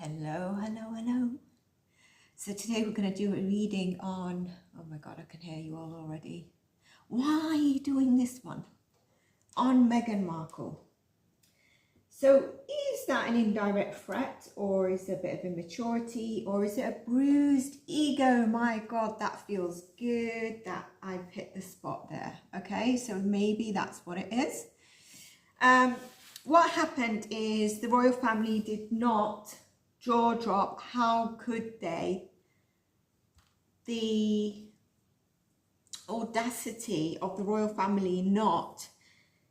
Hello, hello, hello. So today we're going to do a reading on, oh my God, I can hear you all already. Why are you doing this one? On Meghan Markle. So is that an indirect threat, or is it a bit of immaturity, or is it a bruised ego? My God, that feels good that I've hit the spot there. Okay, so maybe that's what it is. What happened is the royal family did not jaw drop. How could they? The audacity of the royal family not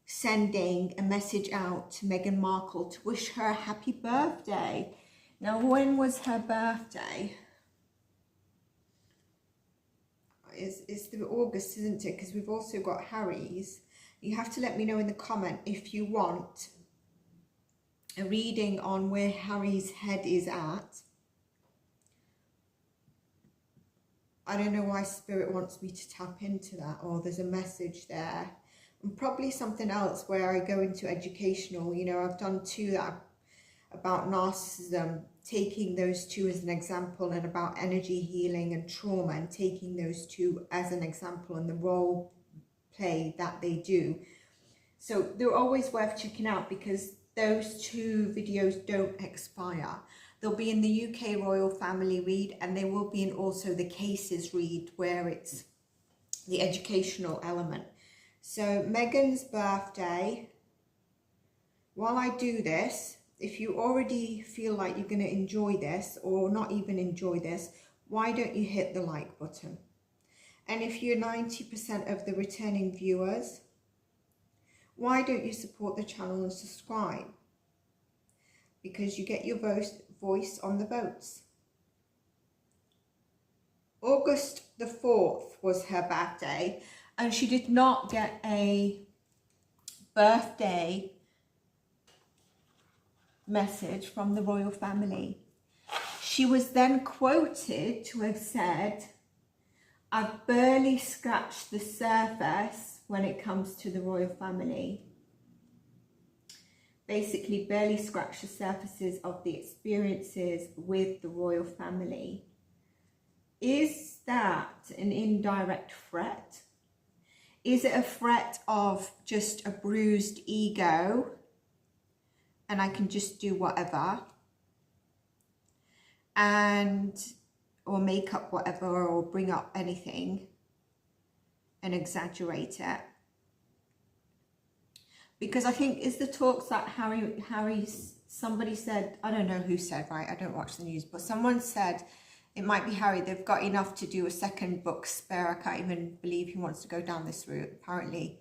sending a message out to Meghan Markle to wish her a happy birthday. Now, when was her birthday? It's the August, isn't it? Because we've also got Harry's. You have to let me know in the comment if you want a reading on where Harry's head is at. I don't know why Spirit wants me to tap into that, or there's a message there. And probably something else where I go into educational. You know, I've done two that about narcissism, taking those two as an example, and about energy healing and trauma, and taking those two as an example and the role play that they do. So they're always worth checking out because those two videos don't expire. They'll be in the UK royal family read, and they will be in also the cases read where it's the educational element. So Meghan's birthday, while I do this, if you already feel like you're going to enjoy this or not even enjoy this, why don't you hit the like button? And if you're 90% of the returning viewers, why don't you support the channel and subscribe? Because you get your voice on the votes. August the 4th was her birthday, and she did not get a birthday message from the royal family. She was then quoted to have said, "I've barely scratched the surface when it comes to the royal family." Basically, barely scratched the surfaces of the experiences with the royal family. Is that an indirect threat? Is it a threat of just a bruised ego and I can just do whatever or make up whatever or bring up anything and exaggerate it? Because I think is the talks that somebody said, I don't know who said, right, I don't watch the news, but someone said, it might be Harry, they've got enough to do a second book spare. I can't even believe he wants to go down this route, apparently.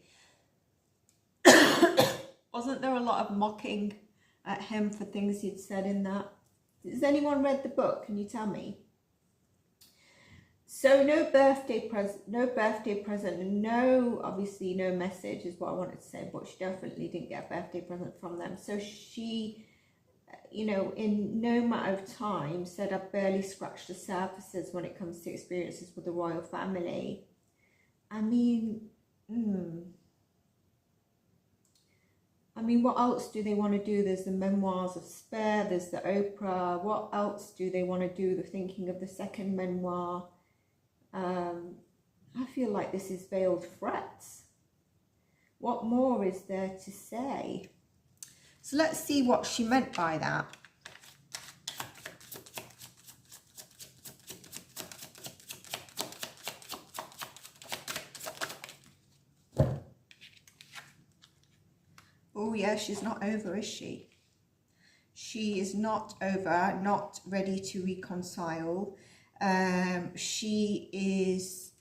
Wasn't there a lot of mocking at him for things he'd said in that? Has anyone read the book? Can you tell me? So no birthday present, and no, obviously no message is what I wanted to say, but she definitely didn't get a birthday present from them. So she, you know, in no matter of time said, "I've barely scratched the surfaces when it comes to experiences with the royal family." I mean, what else do they want to do? There's the memoirs of Spare, there's the Oprah. What else do they want to do? They're thinking of the second memoir. I feel like this is veiled threats. What more is there to say? So let's see what she meant by that. Oh yeah, she's not over, is she? She is not over, not ready to reconcile. She is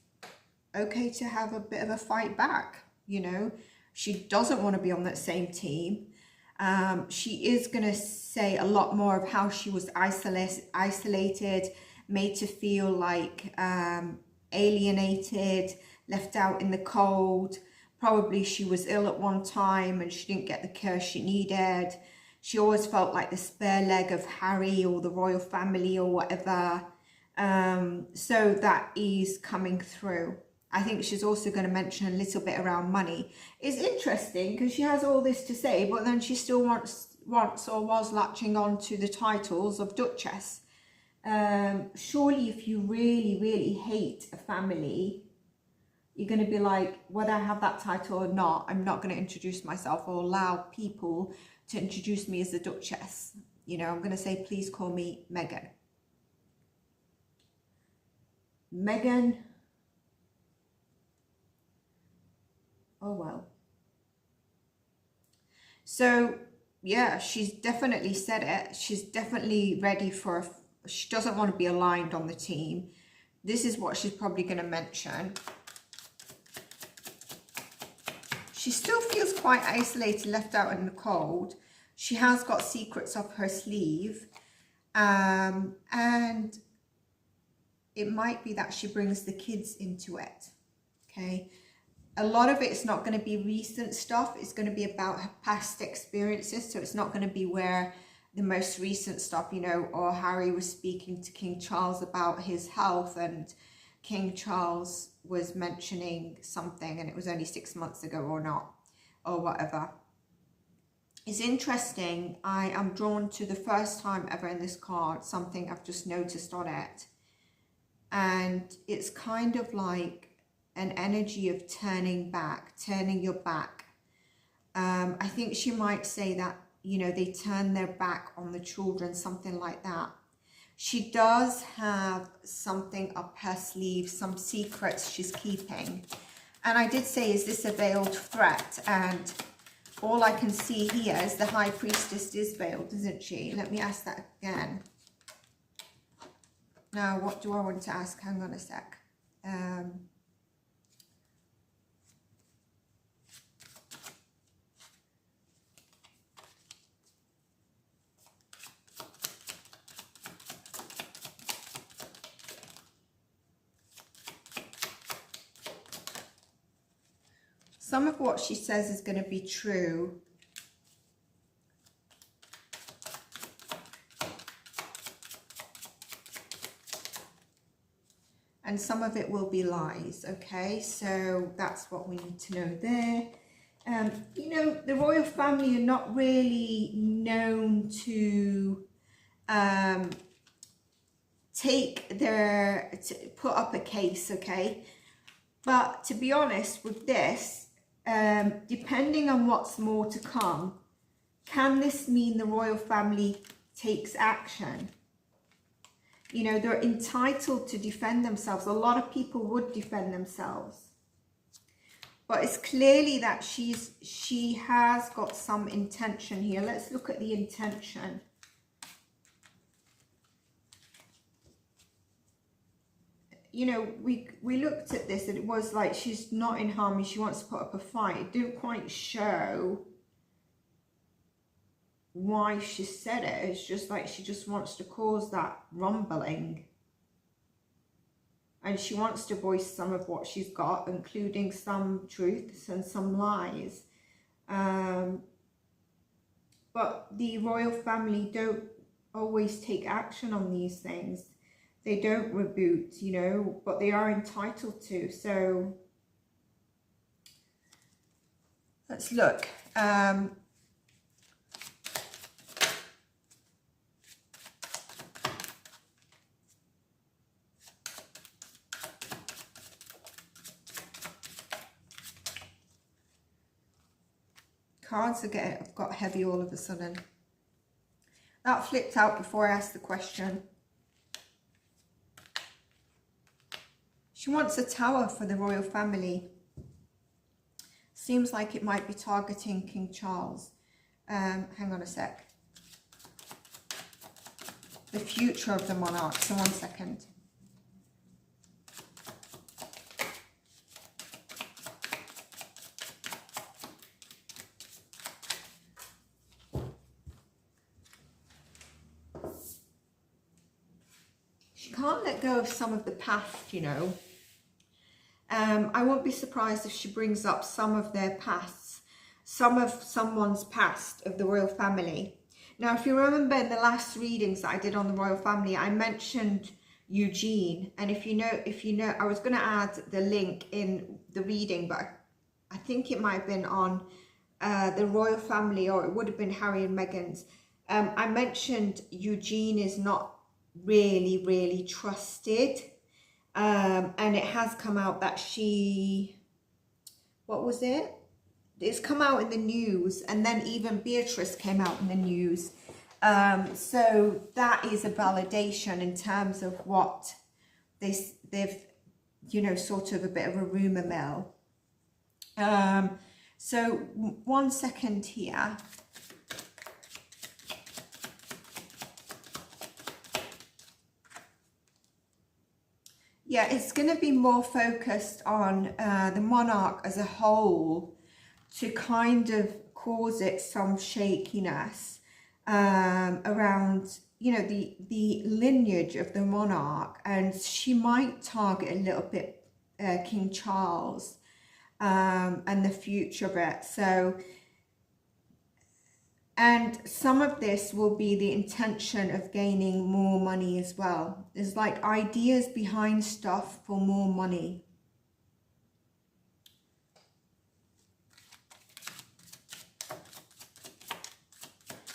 okay to have a bit of a fight back, you know. She doesn't want to be on that same team. She is going to say a lot more of how she was isolated, made to feel like alienated, left out in the cold. Probably she was ill at one time and she didn't get the care she needed. She always felt like the spare leg of Harry or the royal family or whatever. So that is coming through. I think she's also going to mention a little bit around money. It's interesting because she has all this to say, but then she still wants wants or was latching on to the titles of Duchess. Surely if you really, really hate a family, you're going to be like, whether I have that title or not, I'm not going to introduce myself or allow people to introduce me as the Duchess. You know, I'm going to say, please call me Meghan. Meghan. Oh, well. So, yeah, she's definitely said it. She's definitely ready for, she doesn't want to be aligned on the team. This is what she's probably going to mention. She still feels quite isolated, left out in the cold. She has got secrets up her sleeve. And it might be that she brings the kids into it. Okay. A lot of it's not going to be recent stuff. It's going to be about her past experiences. So it's not going to be where the most recent stuff, you know, or Harry was speaking to King Charles about his health and King Charles was mentioning something and it was only 6 months ago or not, or whatever. It's interesting. I am drawn to the first time ever in this card, something I've just noticed on it. And it's kind of like an energy of turning back, turning your back. I think she might say that, you know, they turn their back on the children, something like that. She does have something up her sleeve, some secrets she's keeping. And I did say, is this a veiled threat? And all I can see here is the High Priestess is veiled, isn't she? Let me ask that again. Now, what do I want to ask? Hang on a sec. Some of what she says is going to be true. And some of it will be lies, okay? So that's what we need to know there. You know, the royal family are not really known to put up a case, okay? But to be honest with this, depending on what's more to come, can this mean the royal family takes action? You know, they're entitled to defend themselves. A lot of people would defend themselves. But it's clearly that she has got some intention here. Let's look at the intention. You know, we looked at this and it was like she's not in harmony. She wants to put up a fight. It didn't quite show why she said it. It's just like she just wants to cause that rumbling. And she wants to voice some of what she's got, including some truths and some lies. But the royal family don't always take action on these things. They don't reboot, you know, but they are entitled to. So let's look. Cards have got heavy all of a sudden. That flipped out before I asked the question. She wants a tower for the royal family. Seems like it might be targeting King Charles. Hang on a sec. The future of the monarch. So 1 second. She can't let go of some of the past, you know. I won't be surprised if she brings up some of their pasts, some of someone's past of the royal family. Now, if you remember in the last readings that I did on the royal family, I mentioned Eugene. And if you know, I was going to add the link in the reading, but I think it might have been on the royal family, or it would have been Harry and Meghan's. I mentioned Eugene is not really trusted, and it has come out that she, what was it? It's come out in the news, and then even Beatrice came out in the news. So that is a validation in terms of what they've, you know, sort of a bit of a rumour mill. So 1 second here. Yeah, it's going to be more focused on the monarch as a whole to kind of cause it some shakiness around, you know, the lineage of the monarch, and she might target a little bit King Charles and the future of it. So, and some of this will be the intention of gaining more money as well. There's like ideas behind stuff for more money.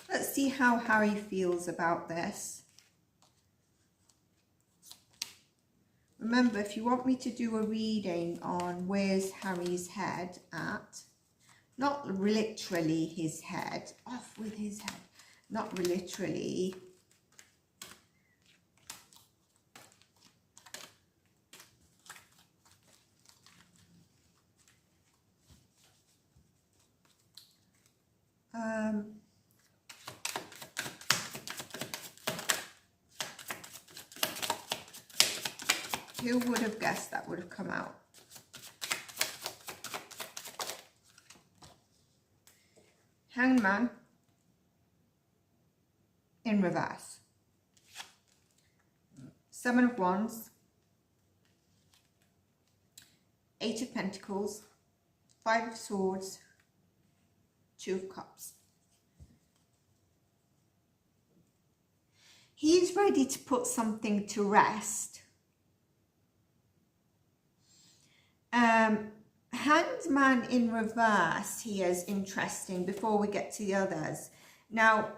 Let's see how Harry feels about this. Remember, if you want me to do a reading on where's Harry's head at, not literally his head, off with his head, not literally. Who would have guessed that would have come out? Hanged Man in reverse. 7 of Wands. 8 of Pentacles. 5 of Swords. 2 of Cups. He's ready to put something to rest. Hanged Man in reverse here is interesting before we get to the others. Now,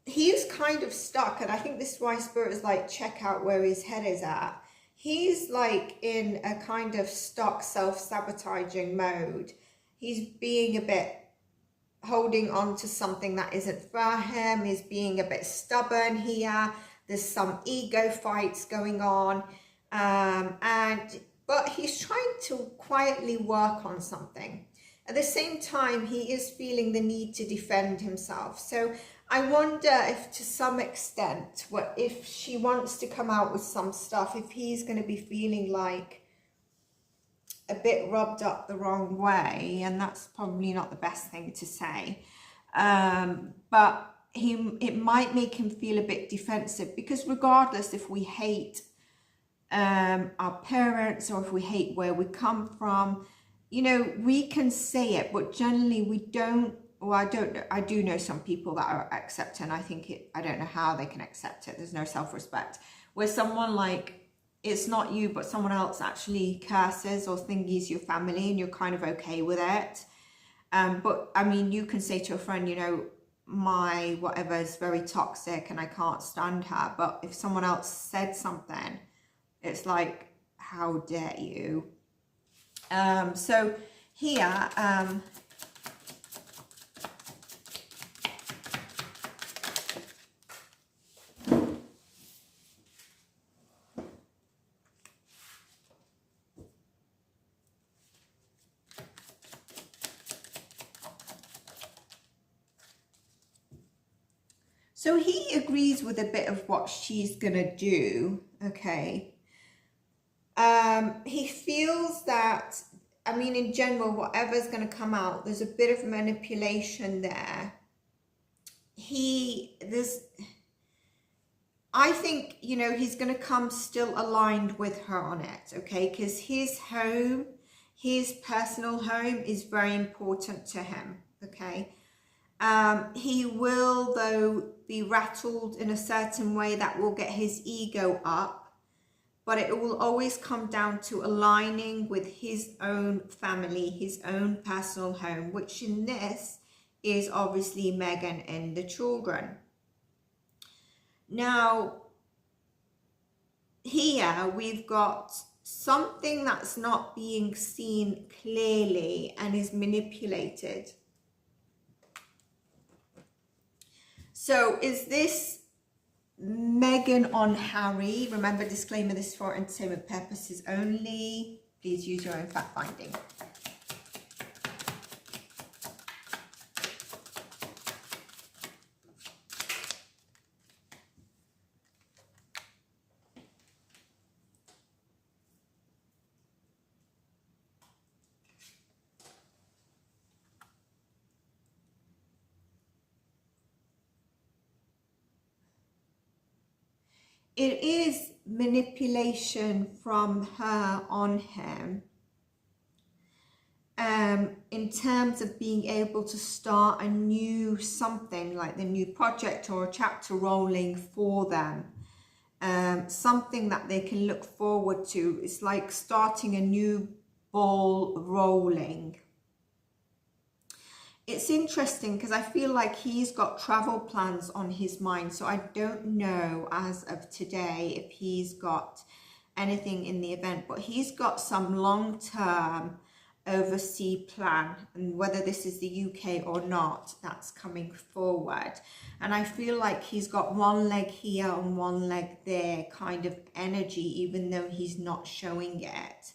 he's kind of stuck, and I think this is why Spirit is like, check out where his head is at. He's like in a kind of stuck self-sabotaging mode. He's being a bit, holding on to something that isn't for him. He's being a bit stubborn here. There's some ego fights going on. But he's trying to quietly work on something. At the same time, he is feeling the need to defend himself. So I wonder if to some extent, if she wants to come out with some stuff, if he's going to be feeling like a bit rubbed up the wrong way. And that's probably not the best thing to say. But it might make him feel a bit defensive, because regardless if we hate our parents, or if we hate where we come from, you know, we can say it, but generally we don't. Well, I do know some people that are accepting. I don't know how they can accept it. There's no self-respect. Where someone like, it's not you, but someone else actually curses or thingies your family, and you're kind of okay with it. But I mean, you can say to a friend, you know, my whatever is very toxic and I can't stand her. But if someone else said something, it's like, how dare you? So here, so he agrees with a bit of what she's gonna do, okay? He feels that, I mean, in general, whatever's going to come out, there's a bit of manipulation there. I think, you know, he's going to come still aligned with her on it, okay? Because his home, his personal home is very important to him, okay? He will, though, be rattled in a certain way that will get his ego up. but it will always come down to aligning with his own family, his own personal home, which in this is obviously Meghan and the children. Now, here we've got something that's not being seen clearly and is manipulated. So is this Meghan on Harry? Remember, disclaimer, this is for entertainment purposes only. Please use your own fact finding. It is manipulation from her on him, in terms of being able to start a new something, like the new project or a chapter rolling for them. Something that they can look forward to. It's like starting a new ball rolling. It's interesting because I feel like he's got travel plans on his mind. So I don't know as of today if he's got anything in the event, but he's got some long-term overseas plan, and whether this is the UK or not, that's coming forward. And I feel like he's got one leg here and one leg there kind of energy, even though he's not showing it.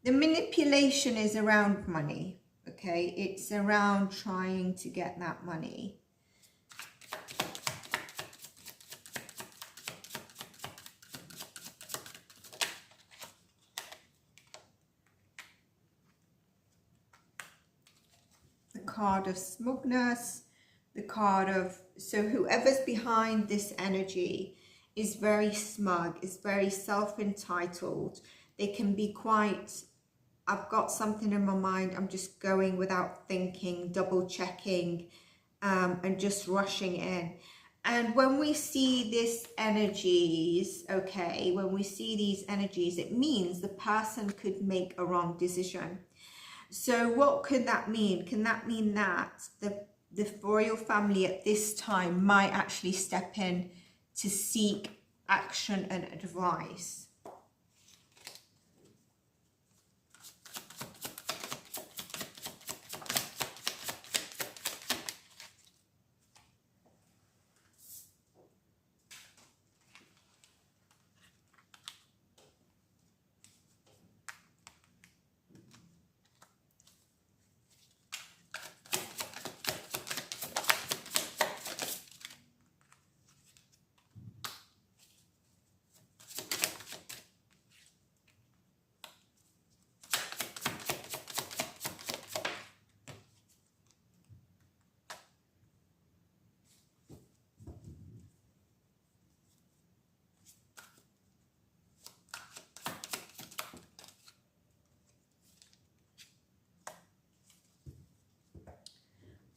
The manipulation is around money, okay? It's around trying to get that money. The card of smugness, the card of, so whoever's behind this energy is very smug, is very self-entitled. They can be quite, I've got something in my mind, I'm just going without thinking, double checking, and just rushing in. And when we see these energies, okay, when we see these energies, it means the person could make a wrong decision. So what could that mean? Can that mean that the royal family at this time might actually step in to seek action and advice?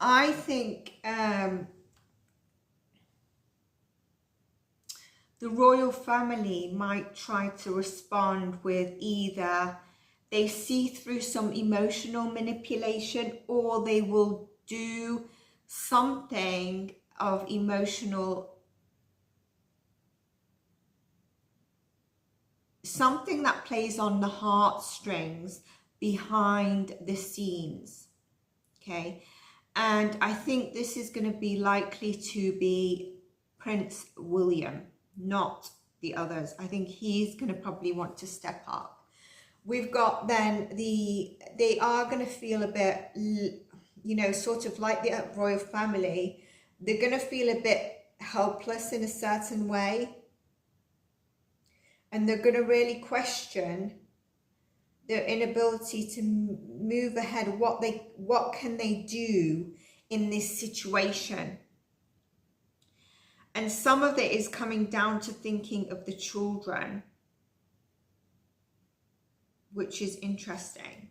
I think the royal family might try to respond with either they see through some emotional manipulation, or they will do something of emotional, something that plays on the heartstrings behind the scenes, okay? And I think this is going to be likely to be Prince William, not the others. I think he's going to probably want to step up. We've got then they are going to feel a bit, you know, sort of like the royal family. They're going to feel a bit helpless in a certain way. And they're going to really question their inability to move ahead. What can they do in this situation? And some of it is coming down to thinking of the children, which is interesting.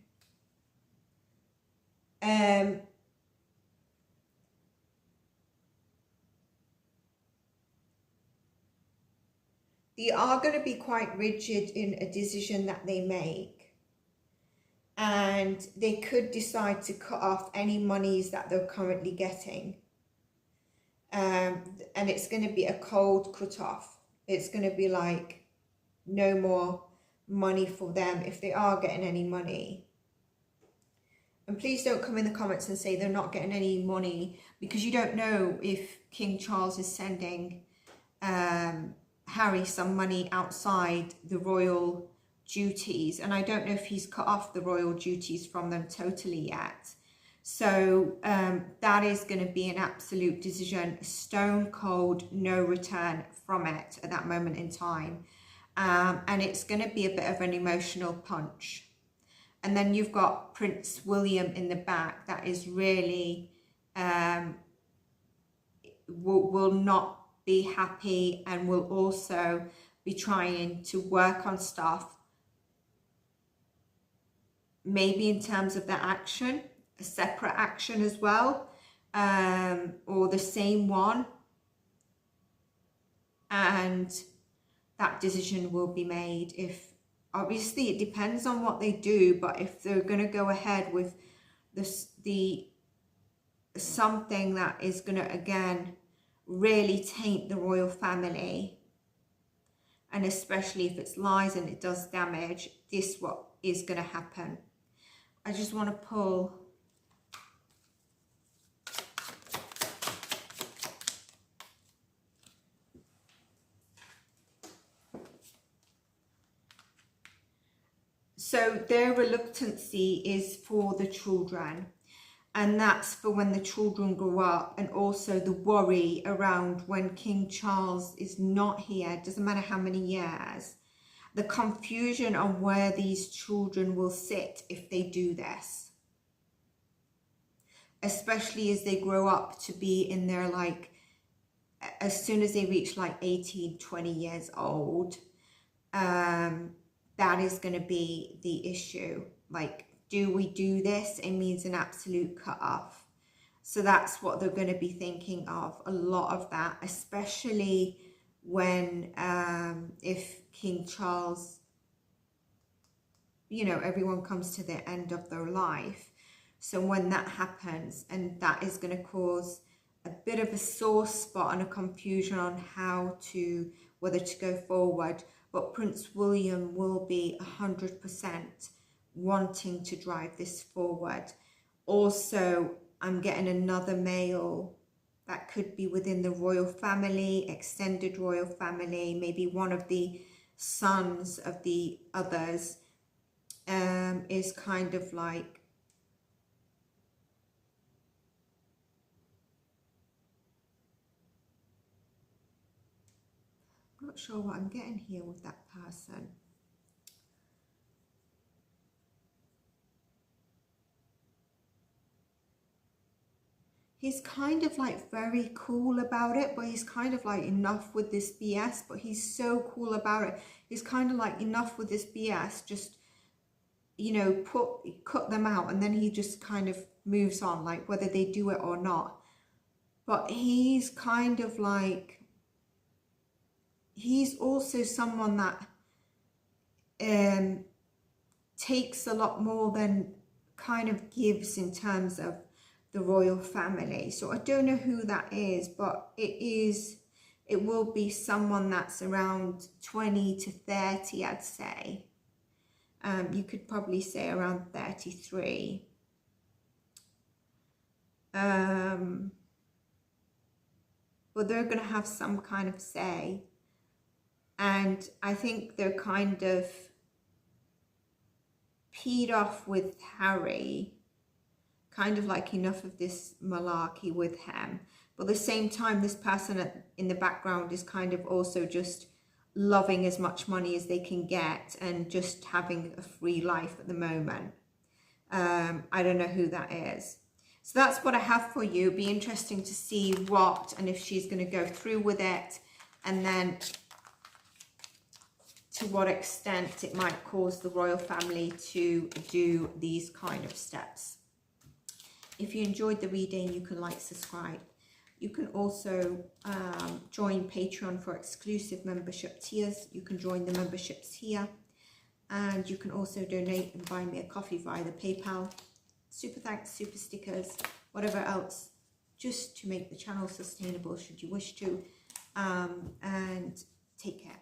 they are going to be quite rigid in a decision that they make. And they could decide to cut off any monies that they're currently getting. And it's going to be a cold cut off. It's going to be like no more money for them if they are getting any money. And please don't come in the comments and say they're not getting any money, because you don't know if King Charles is sending Harry some money outside the royal duties. And I don't know if he's cut off the royal duties from them totally yet. So that is going to be an absolute decision, stone cold, no return from it at that moment in time. And it's going to be a bit of an emotional punch. And then you've got Prince William in the back that is really, will not be happy, and will also be trying to work on stuff, maybe in terms of their action, a separate action as well, or the same one. And that decision will be made. If obviously it depends on what they do, but if they're going to go ahead with the something that is going to again really taint the royal family, and especially if it's lies and it does damage, this what is going to happen. I just want to pull so their reluctancy is for the children, and that's for when the children grow up, and also the worry around when King Charles is not here, doesn't matter how many years, the confusion on where these children will sit if they do this, especially as they grow up to be in their, like, as soon as they reach like 18, 20 years old, that is going to be the issue. Like, do we do this? It means an absolute cut off. So that's what they're going to be thinking of, a lot of that, especially when, if King Charles, you know, everyone comes to the end of their life. So when that happens, and that is going to cause a bit of a sore spot and a confusion on how to, whether to go forward. But Prince William will be 100% wanting to drive this forward. Also, I'm getting another male that could be within the royal family, extended royal family, maybe one of the sons of the others, is kind of like, I'm not sure what I'm getting here with that person. He's kind of like very cool about it, but he's kind of like, enough with this BS, but he's so cool about it. He's kind of like, enough with this BS, just, you know, cut them out, and then he just kind of moves on, like whether they do it or not. But he's kind of like, he's also someone that takes a lot more than kind of gives in terms of the royal family. So I don't know who that is, but it will be someone that's around 20 to 30, I'd say. You could probably say around 33. But they're going to have some kind of say. And I think they're kind of peed off with Harry, kind of like, enough of this malarkey with him. But at the same time, this person in the background is kind of also just loving as much money as they can get and just having a free life at the moment. I don't know who that is. So that's what I have for you. It'd be interesting to see what, and if she's going to go through with it, and then to what extent it might cause the royal family to do these kind of steps. If you enjoyed the reading, you can like, subscribe. You can also join Patreon for exclusive membership tiers. You can join the memberships here. And you can also donate and buy me a coffee via the PayPal. Super thanks, super stickers, whatever else, just to make the channel sustainable should you wish to. And take care.